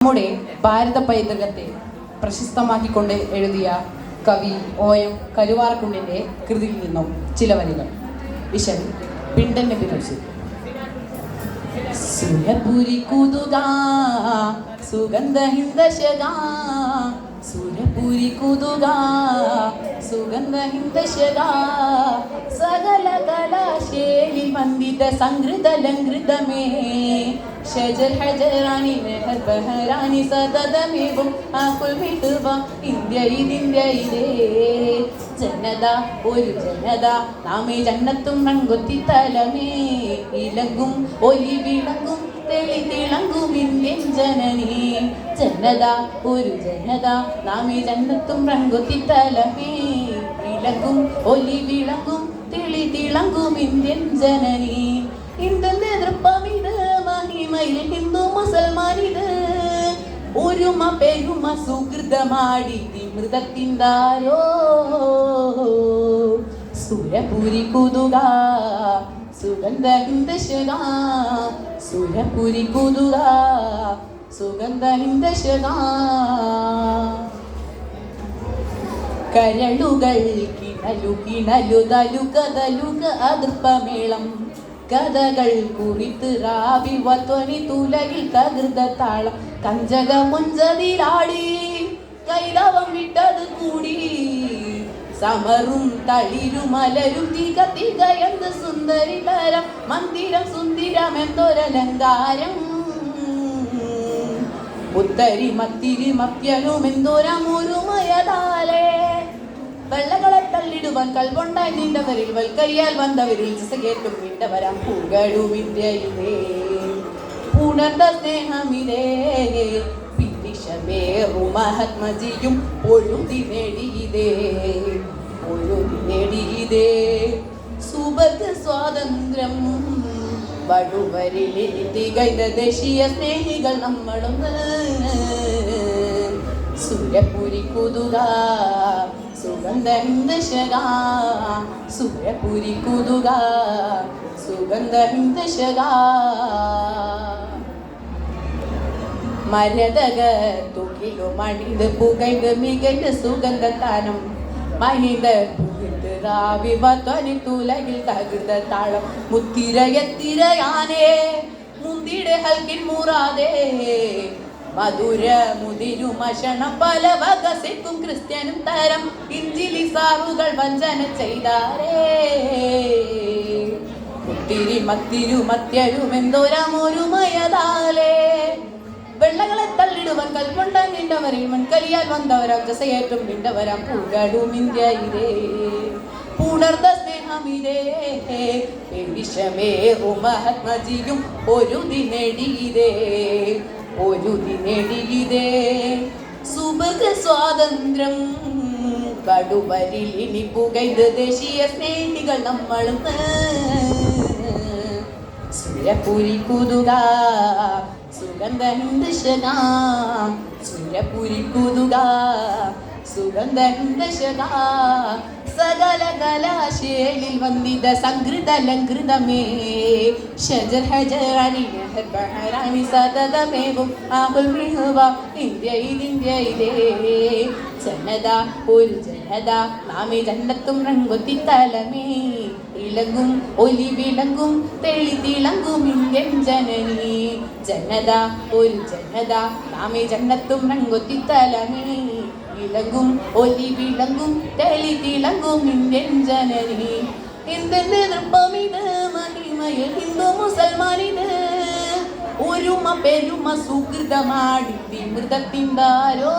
നമ്മുടെ ഭാരത പൈതൃകത്തെ പ്രശസ്തമാക്കിക്കൊണ്ട് എഴുതിയ കവി OM കരുവാരക്കുണ്ടിൻ്റെ കൃതിയിൽ നിന്നും ചില വരികൾ. വിഷൻ പിണ്ടൻ നബി റഷീദ്. സുരപുരി കുതുക സുഗന്ധ ഹിന്ദശക, സുരപുരി കുതുക സുഗന്ധ ഹിന്ദശക, സകല കലാശേലി വന്ദിത സംഗൃത ലംഘൃതമേ, ഷജർ ഹജറാനി മെഹർ ബഹറാനി സതതമേവും ആകുൽ മിതുവ ഇന്ത്യ ഇതിന്ത്യ ഇതേ. ജനത ഒരു ജനത നാമേ ജന്നത്തും റങ്കൊത്തി തലമേ, ഇലങ്കും ഒലി വിളങ്ങും തെളി തിളങ്ങും ഇന്ത്യൻ ജനനീ. ജനത ഒരു ജനത നാമേ ജന്നത്തും റങ്കൊത്തി തലമേ, ഇലങ്കും ഒലി വിളങ്ങും തെളി തിളങ്ങും ഇന്ത്യൻ ജനനീ. ഇന്ത്യൻ നേതൃത്വമിത് മഹിമയിൽ ഹിന്ദു മുസൽമാനിത്, ഒരുമ പെരുമ സുഹൃതമാടി മൃതത്തിന്താരോ. സുരപുരി കുതുക സുഗന്ധ ഹിന്ദശക, സുരപുരി കുതുക സുഗന്ധ ഹിന്ദശക. കരളുകൾ കിണലു കിണലു തലുക തലുക അതൃപ്പമേളം, കഥകൾ കുറിത്ത് റാവിവത്വനി തുലകിൽ തകൃത താളം. കഞ്ചക മുഞ്ചതിലാടി കൈലവം വിട്ടത് കൂടി, സമറും തളിരും മലരും തിക തിക എന്ത് സുന്ദരിതരം, മന്ദിരം സുന്ദരം എന്തൊരലങ്കാരം. ഉത്തരി മത്തിരി മത്യനും എന്തൊരമുരുമയതാലേ, വെള്ളകളെ തള്ളിടുവാൻ കൽവൊണ്ടായി നീണ്ടവരിൽ വൽക്കരിയാൽ വന്നവരിൽ കേട്ടും വീണ്ടവരാം പൂകളും ഇന്ത്യയിലേ. ഉണർന്ന സ്നേഹമിതേ പിന്നിഷമേറു മഹാത്മജിയും ഒഴുതി നേടിയതേ, ഒഴുതി നേടിയതേ. സുബർഗ സ്വാതന്ത്ര്യം വടുവരിൽ തികൈത ദേശീയ സ്നേഹികൾ നമ്മളൊന്ന്. സുരപുരി കുതുക സുഗന്ധ ഹിന്ദശക, സുരപുരി കുതുക സുഗന്ധ ഹിന്ദശക. മരതക തുകിലു മണിത് പുകൈത് മികൈത് സുഗന്ധത്താനം, മഹിത പുകിത് റാവിവത്വനി തുലകിൽ തകൃത താളം. മുത്തിരയത്തിരയാനേ മുന്തിടെ ഹൽക്കിൻ മുറാദേ, മധുര മുതിരുമഷണം പല വകസിക്കും ക്രിസ്ത്യനും തരം. ഇഞ്ചിലി സാറുകൾ വഞ്ചന ചെയ്താരേ, മുത്തിരി മത്തിരു മത്യരും എന്തോരമൊരുമയതാലേ. വെള്ളങ്ങളെ തള്ളിടുവാൻ കൽവൊണ്ട നിണ്ടവരിൽ മൺകരിയാൽ വന്നവരാം ജസയേറ്റും നിണ്ടവരാം പൂകളും ഇന്ത്യയിലേ. പുണർന്ന സ്നേഹമിതേ വിഷമേറു മഹാത്മജിയും ഒരുതി നേടിയതേ, ഒരുതി നേടിയതേ. സുബർഗ സ്വാതന്ത്ര്യം കടുവരിൽ ഇനി പുകൈത് ദേശീയ സ്നേഹികൾ നമ്മളൊന്ന്. സുരപുരി കുതുക സുഗന്ധ ഹിന്ദശക, സുരപുരി കുതുക സുഗന്ധ ഹിന്ദശക, സകല കലാശേലിൽ വന്ദിത സംഗൃത ലംഘൃതമേ, ഷജർ ഹജറാനി മെഹർ ബഹറാനി സതതമേവും ആകുൽ മിഹുവ ഇന്ത്യ ഇതിന്ത്യയിലേ. ജനത ഒരു ജനത നാമേ ജന്നത്തും റങ്കൊത്തി തലമേ, ഇലങ്കും ഒലി വിളങ്ങും തെളി തിളങ്ങും ഇന്ത്യൻ ജനനീ. ജനത ഒരു ജനത നാമേ ജന്നത്തും റങ്കൊത്തി തലമേ, ഇലങ്കും ഒലി വിളങ്ങും തെളി തിളങ്ങും ഇന്ത്യൻ ജനനീ. ഇന്ത്യൻ നേതൃത്വമിത് മഹിമയിൽ ഹിന്ദു മുസൽമാനിത്, ഒരുമ പെരുമ സുഹൃതമാടി മൃതത്തിന്താരോ.